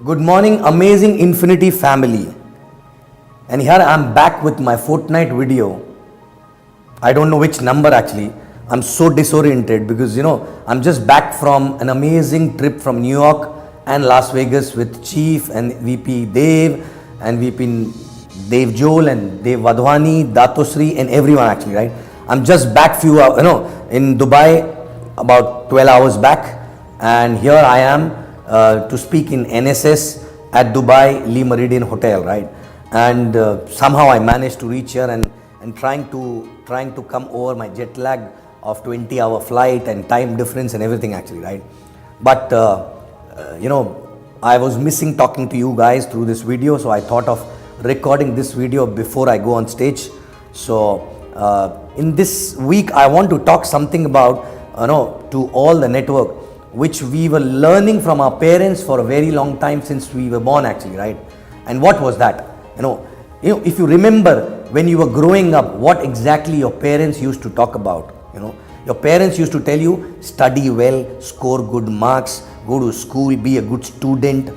Good morning, amazing Infinity family. And here I'm back with my fortnight video. I don't know which number actually. I'm so disoriented because I'm just back from an amazing trip from New York and Las Vegas with Chief and VP Dev and VP Dev Joel and Dev Wadhwani, Datosri and everyone actually, right? I'm just back in Dubai about 12 hours back, and here I am to speak in NSS at Dubai Le Meridian Hotel, right? And somehow I managed to reach here and trying to come over my jet lag of 20-hour flight and time difference and everything actually, right? But I was missing talking to you guys through this video, so I thought of recording this video before I go on stage. So in this week I want to talk something about to all the network which we were learning from our parents for a very long time since we were born actually, right? And what was that? If you remember when you were growing up, what exactly your parents used to talk about? Your parents used to tell you, study well, score good marks, go to school, be a good student.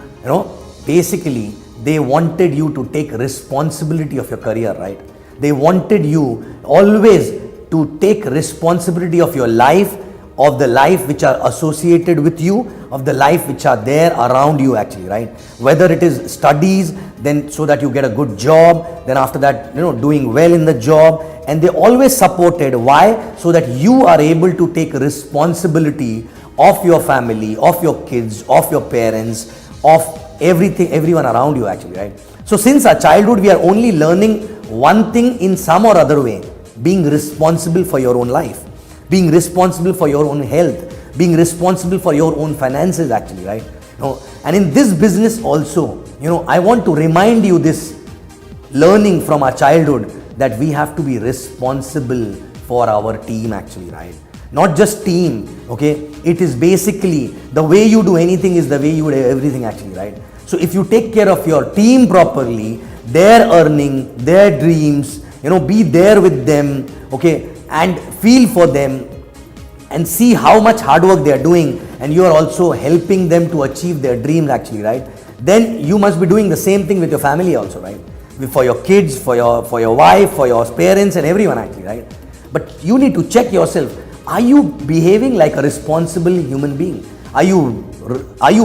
Basically they wanted you to take responsibility of your career, right? They wanted you always to take responsibility of your life, of the life which are associated with you, of the life which are there around you actually, right? Whether it is studies, then so that you get a good job, then after that doing well in the job, and they always supported. Why? So that you are able to take responsibility of your family, of your kids, of your parents, of everyone around you actually, right? So since our childhood we are only learning one thing in some or other way: being responsible for your own life, being responsible for your own health, being responsible for your own finances actually, right? And in this business also, I want to remind you this learning from our childhood, that we have to be responsible for our team actually, right? Not just team, okay? It is basically the way you do anything is the way you do everything actually, right? So if you take care of your team properly, their earning, their dreams, be there with them, okay? And feel for them and see how much hard work they are doing, and you are also helping them to achieve their dreams actually, right? Then you must be doing the same thing with your family also, right? For your kids, for your wife, for your parents and everyone actually, right? But you need to check yourself. Are you behaving like a responsible human being? Are you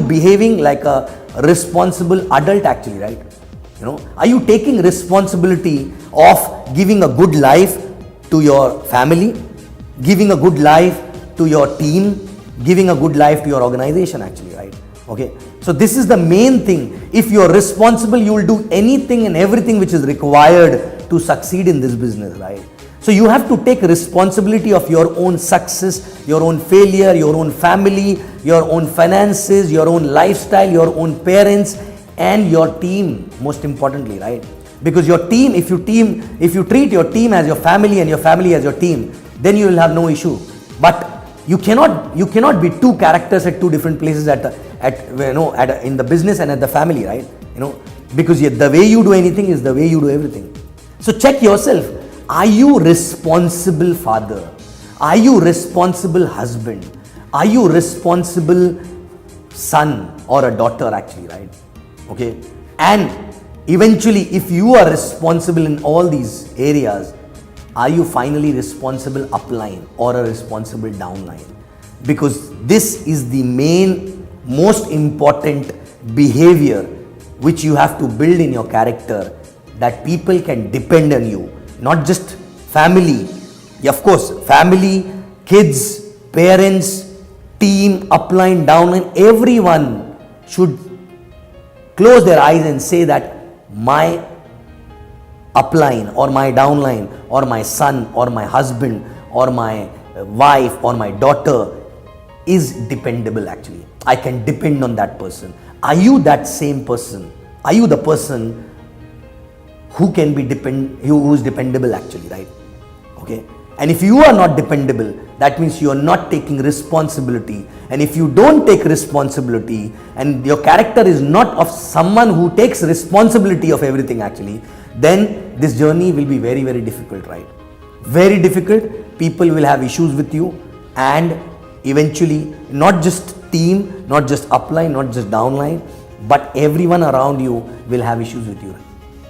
behaving like a responsible adult actually, right? Are you taking responsibility of giving a good life to your family, giving a good life to your team, giving a good life to your organization actually, right? Okay, so this is the main thing. If you are responsible, you will do anything and everything which is required to succeed in this business, right? So you have to take responsibility of your own success, your own failure, your own family, your own finances, your own lifestyle, your own parents and your team, most importantly, right? Because your team, if you treat your team as your family and your family as your team, then you will have no issue. But you cannot be two characters at two different places in the business and at the family, right? Because the way you do anything is the way you do everything. So check yourself. Are you responsible father? Are you responsible husband? Are you responsible son or a daughter actually, right? Okay, and eventually, if you are responsible in all these areas, are you finally responsible upline or a responsible downline? Because this is the most important behavior which you have to build in your character, that people can depend on you. Not just family, of course, family, kids, parents, team, upline, downline, everyone should close their eyes and say that my upline or my downline or my son or my husband or my wife or my daughter is dependable actually. I can depend on that person. Are you that same person? Are you the person who can be who is dependable actually, right? Okay, and if you are not dependable, that means you are not taking responsibility. And if you don't take responsibility and your character is not of someone who takes responsibility of everything actually, then this journey will be very, very difficult, right? Very difficult. People will have issues with you, and eventually not just team, not just upline, not just downline, but everyone around you will have issues with you,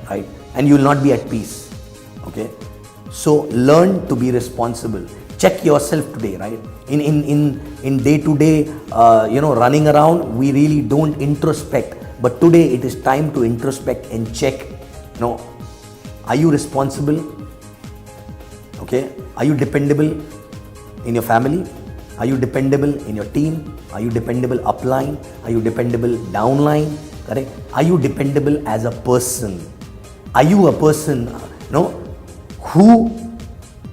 right? And you will not be at peace. Okay, so learn to be responsible. Check yourself today, right? In day to day, running around, we really don't introspect. But today it is time to introspect and check. Are you responsible? Okay, are you dependable in your family? Are you dependable in your team? Are you dependable upline? Are you dependable downline? Correct? Are you dependable as a person? Are you a person, who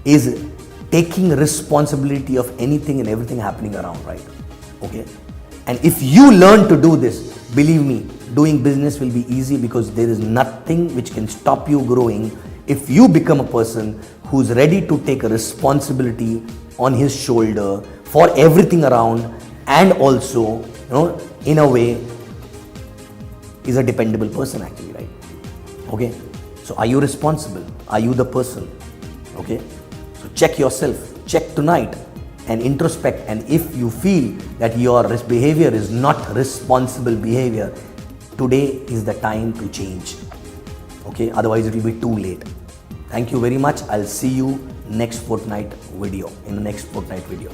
is taking responsibility of anything and everything happening around, right? Okay. And if you learn to do this, believe me, doing business will be easy, because there is nothing which can stop you growing if you become a person who's ready to take a responsibility on his shoulder for everything around, and also, in a way, is a dependable person actually, right? Okay. So are you responsible? Are you the person? Okay. So check yourself, check tonight and introspect. And if you feel that your behavior is not responsible behavior, today is the time to change. Okay, otherwise it will be too late. Thank you very much. I'll see you next fortnight video, in the next fortnight video.